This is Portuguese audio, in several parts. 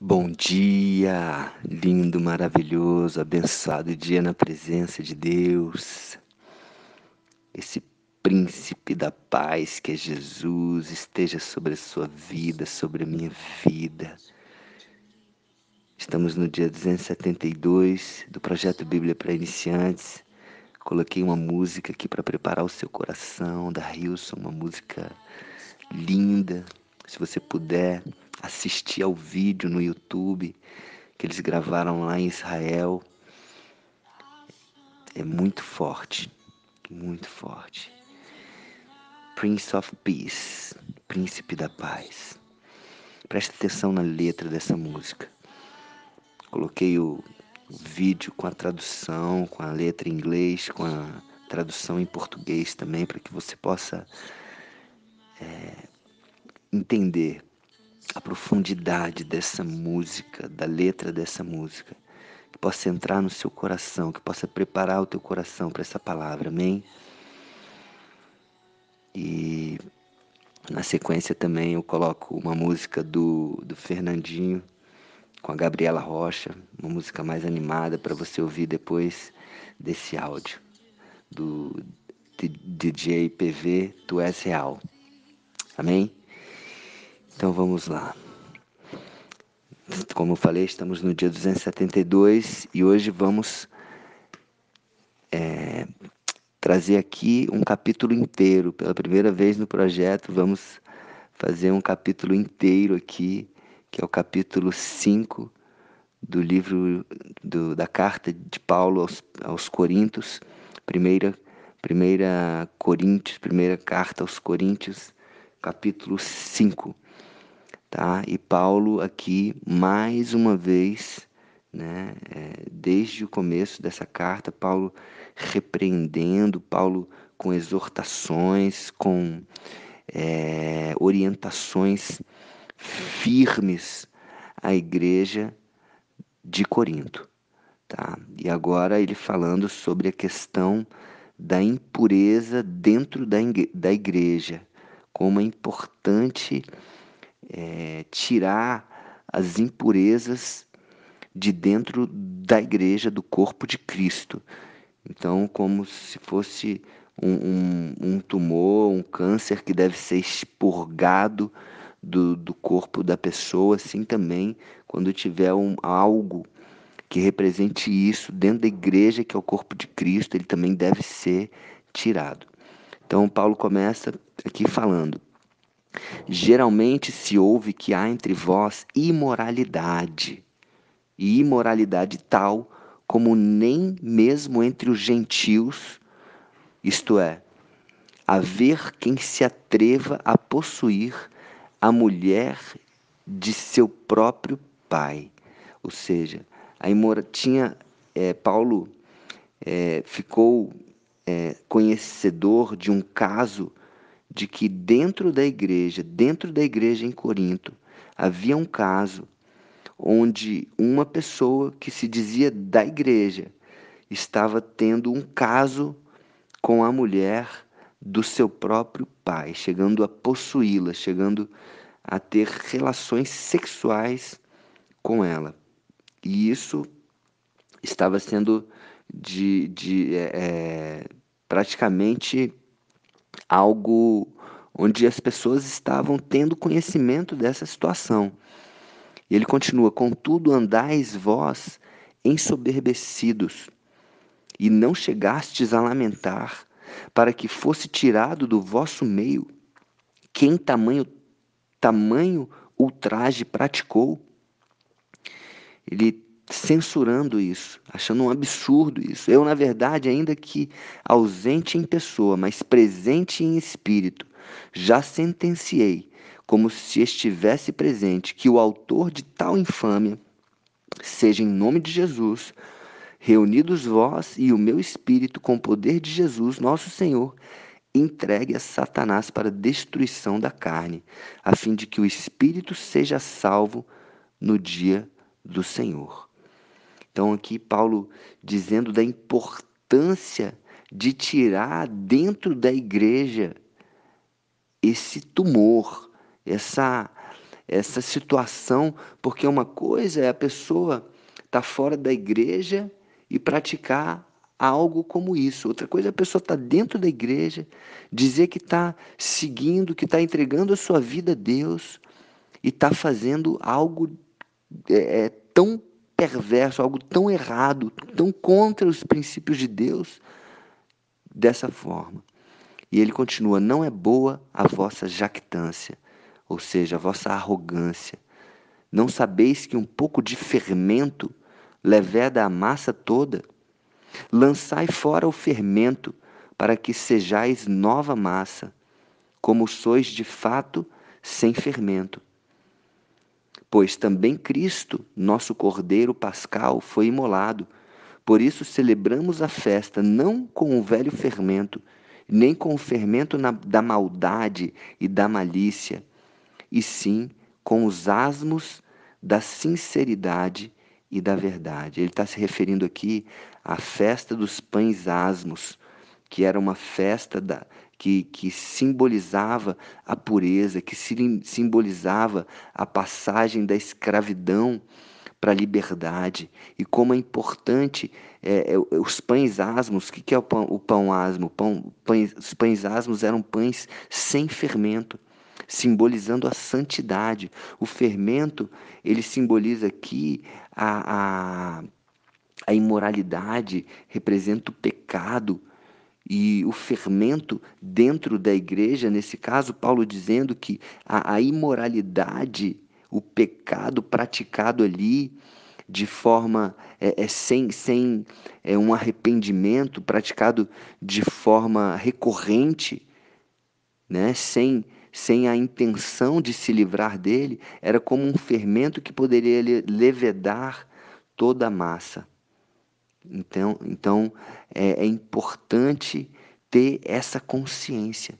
Bom dia, lindo, maravilhoso, abençoado dia na presença de Deus. Esse príncipe da paz que é Jesus esteja sobre a sua vida, sobre a minha vida. Estamos no dia 272 do projeto Bíblia para Iniciantes. Coloquei uma música aqui para preparar o seu coração, da Hilson, uma música linda. Se você puder assistir ao vídeo no YouTube que eles gravaram lá em Israel, é muito forte, muito forte. Prince of Peace, Príncipe da Paz. Presta atenção na letra dessa música. Coloquei o vídeo com a tradução, com a letra em inglês, com a tradução em português também, para que você possa entender a profundidade dessa música, da letra dessa música, que possa entrar no seu coração, que possa preparar o teu coração para essa palavra, amém? E na sequência também eu coloco uma música do Fernandinho com a Gabriela Rocha, uma música mais animada para você ouvir depois desse áudio do DJ PV Tu És Real. Amém? Então vamos lá. Como eu falei, estamos no dia 272 e hoje vamos trazer aqui um capítulo inteiro. Pela primeira vez no projeto, vamos fazer um capítulo inteiro aqui, que é o capítulo 5 do livro da carta de Paulo aos Coríntios, primeira carta aos Coríntios, capítulo 5, tá? E Paulo aqui, mais uma vez, né, desde o começo dessa carta, Paulo repreendendo, Paulo com exortações, com orientações firmes à igreja de Corinto, tá? E agora ele falando sobre a questão da impureza dentro da igreja, como é importante tirar as impurezas de dentro da igreja, do corpo de Cristo. Então, como se fosse um tumor, um câncer que deve ser expurgado do corpo da pessoa, assim também, quando tiver algo que represente isso dentro da igreja, que é o corpo de Cristo, ele também deve ser tirado. Então, Paulo começa aqui falando: geralmente se ouve que há entre vós imoralidade, e imoralidade tal como nem mesmo entre os gentios, isto é, haver quem se atreva a possuir a mulher de seu próprio pai. Ou seja, Paulo ficou conhecedor de um caso de que dentro da igreja em Corinto, havia um caso onde uma pessoa que se dizia da igreja estava tendo um caso com a mulher do seu próprio pai, chegando a possuí-la, chegando a ter relações sexuais com ela. E isso estava sendo praticamente algo onde as pessoas estavam tendo conhecimento dessa situação. E ele continua: contudo andais vós ensoberbecidos, e não chegastes a lamentar, para que fosse tirado do vosso meio quem tamanho ultraje praticou. Ele censurando isso, achando um absurdo isso. Eu, na verdade, ainda que ausente em pessoa, mas presente em espírito, já sentenciei, como se estivesse presente, que o autor de tal infâmia seja, em nome de Jesus, reunidos vós e o meu espírito com o poder de Jesus, nosso Senhor, entregue a Satanás para a destruição da carne, a fim de que o espírito seja salvo no dia do Senhor. Então, aqui, Paulo dizendo da importância de tirar dentro da igreja esse tumor, essa situação, porque uma coisa é a pessoa estar fora da igreja e praticar algo como isso. Outra coisa é a pessoa estar dentro da igreja, dizer que está seguindo, que está entregando a sua vida a Deus e está fazendo algo tão perverso, algo tão errado, tão contra os princípios de Deus, dessa forma. E ele continua: não é boa a vossa jactância, ou seja, a vossa arrogância. Não sabeis que um pouco de fermento leveda a massa toda? Lançai fora o fermento, para que sejais nova massa, como sois de fato sem fermento. Pois também Cristo, nosso Cordeiro Pascal, foi imolado. Por isso celebramos a festa não com o velho fermento, nem com o fermento da maldade e da malícia, e sim com os asmos da sinceridade e da verdade. Ele está se referindo aqui à festa dos pães asmos, que era uma festa que simbolizava a pureza, que simbolizava a passagem da escravidão para a liberdade. E como é importante os pães asmos. O que é o pão asmo? Os pães asmos eram pães sem fermento, simbolizando a santidade. O fermento, ele simboliza aqui a imoralidade, representa o pecado. E o fermento dentro da igreja, nesse caso, Paulo dizendo que a imoralidade, o pecado praticado ali de forma sem um arrependimento, praticado de forma recorrente, né? Sem a intenção de se livrar dele, era como um fermento que poderia levedar toda a massa. Então é importante ter essa consciência.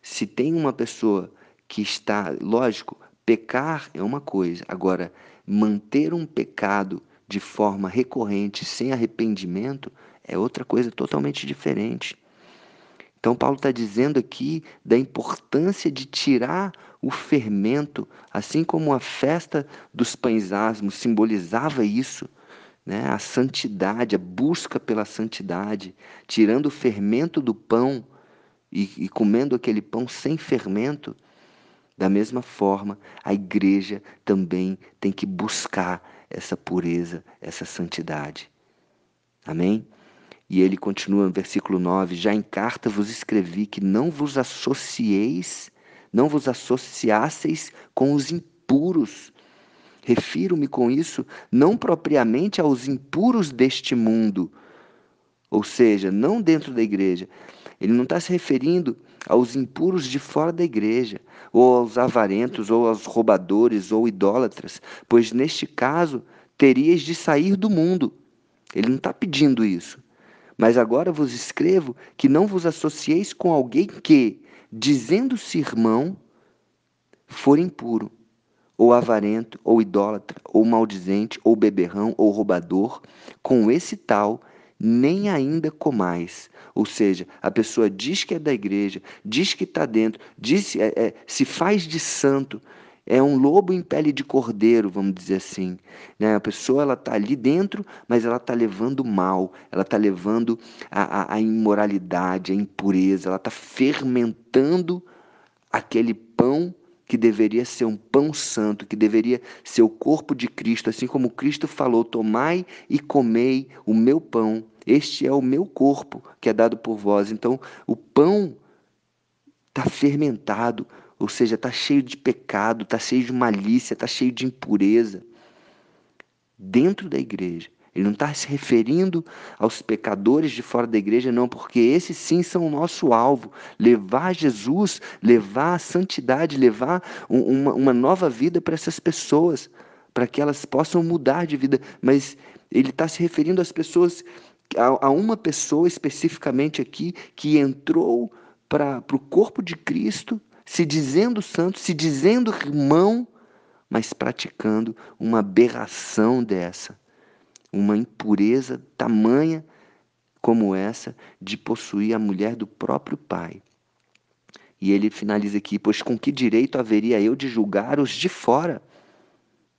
Se tem uma pessoa que está, lógico, pecar é uma coisa, agora manter um pecado de forma recorrente, sem arrependimento, é outra coisa totalmente diferente. Então Paulo está dizendo aqui da importância de tirar o fermento, assim como a festa dos pães asmos simbolizava isso, né? A santidade, a busca pela santidade, tirando o fermento do pão e comendo aquele pão sem fermento. Da mesma forma, a igreja também tem que buscar essa pureza, essa santidade. Amém? E ele continua no versículo 9: já em carta vos escrevi que não vos associasseis com os impuros. Refiro-me com isso não propriamente aos impuros deste mundo, ou seja, não dentro da igreja. Ele não está se referindo aos impuros de fora da igreja, ou aos avarentos, ou aos roubadores, ou idólatras, pois neste caso terias de sair do mundo. Ele não está pedindo isso. Mas agora vos escrevo que não vos associeis com alguém que, dizendo-se irmão, for impuro, ou avarento, ou idólatra, ou maldizente, ou beberrão, ou roubador. Com esse tal, nem ainda comais. Ou seja, a pessoa diz que é da igreja, diz que está dentro, se faz de santo, é um lobo em pele de cordeiro, vamos dizer assim, né? A pessoa ela está ali dentro, mas ela está levando mal, ela está levando a imoralidade, a impureza, ela está fermentando aquele pão que deveria ser um pão santo, que deveria ser o corpo de Cristo, assim como Cristo falou: tomai e comei o meu pão, este é o meu corpo que é dado por vós. Então, o pão está fermentado, ou seja, está cheio de pecado, está cheio de malícia, está cheio de impureza dentro da igreja. Ele não está se referindo aos pecadores de fora da igreja, não, porque esses sim são o nosso alvo. Levar Jesus, levar a santidade, levar uma nova vida para essas pessoas, para que elas possam mudar de vida. Mas ele está se referindo às pessoas, a uma pessoa especificamente aqui, que entrou para o corpo de Cristo, se dizendo santo, se dizendo irmão, mas praticando uma aberração dessa, uma impureza tamanha como essa de possuir a mulher do próprio pai. E ele finaliza aqui: pois com que direito haveria eu de julgar os de fora?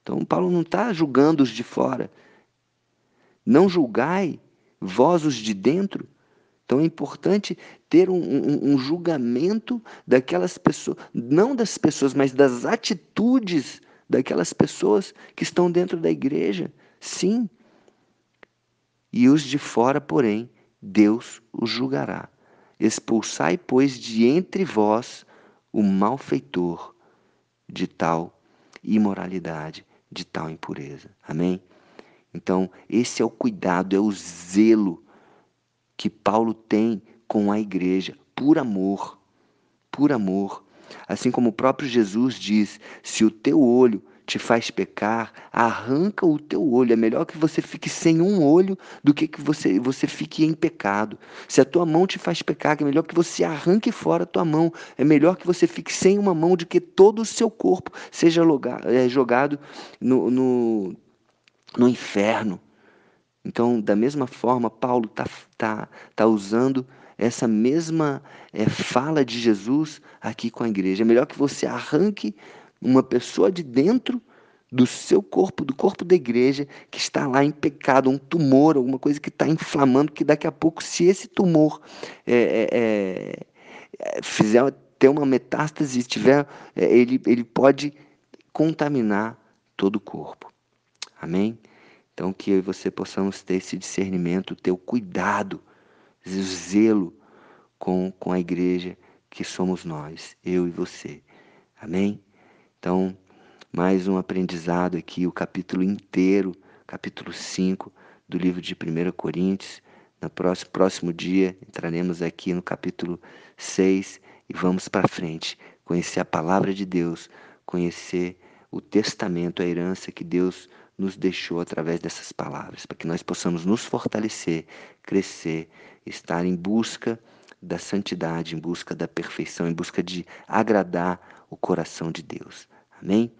Então Paulo não está julgando os de fora. Não julgai vós os de dentro. Então é importante ter um julgamento daquelas pessoas, não das pessoas, mas das atitudes daquelas pessoas que estão dentro da igreja. Sim. E os de fora, porém, Deus os julgará. Expulsai, pois, de entre vós o malfeitor de tal imoralidade, de tal impureza. Amém? Então, esse é o cuidado, é o zelo que Paulo tem com a igreja, por amor, por amor. Assim como o próprio Jesus diz: se o teu olho te faz pecar, arranca o teu olho. É melhor que você fique sem um olho do que você fique em pecado. Se a tua mão te faz pecar, é melhor que você arranque fora a tua mão. É melhor que você fique sem uma mão do que todo o seu corpo seja jogado no inferno. Então, da mesma forma, Paulo tá usando essa mesma fala de Jesus aqui com a igreja. É melhor que você arranque uma pessoa de dentro do seu corpo, do corpo da igreja, que está lá em pecado, um tumor, alguma coisa que está inflamando, que daqui a pouco, se esse tumor fizer ter uma metástase, ele pode contaminar todo o corpo. Amém? Então, que eu e você possamos ter esse discernimento, ter o cuidado, o zelo com a igreja que somos nós, eu e você. Amém? Então, mais um aprendizado aqui, o capítulo inteiro, capítulo 5 do livro de 1 Coríntios. No próximo dia, entraremos aqui no capítulo 6 e vamos para frente, conhecer a palavra de Deus, conhecer o testamento, a herança que Deus nos deixou através dessas palavras, para que nós possamos nos fortalecer, crescer, estar em busca da santidade, em busca da perfeição, em busca de agradar o coração de Deus. Amém?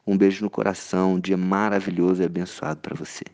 Um beijo no coração, um dia maravilhoso e abençoado para você.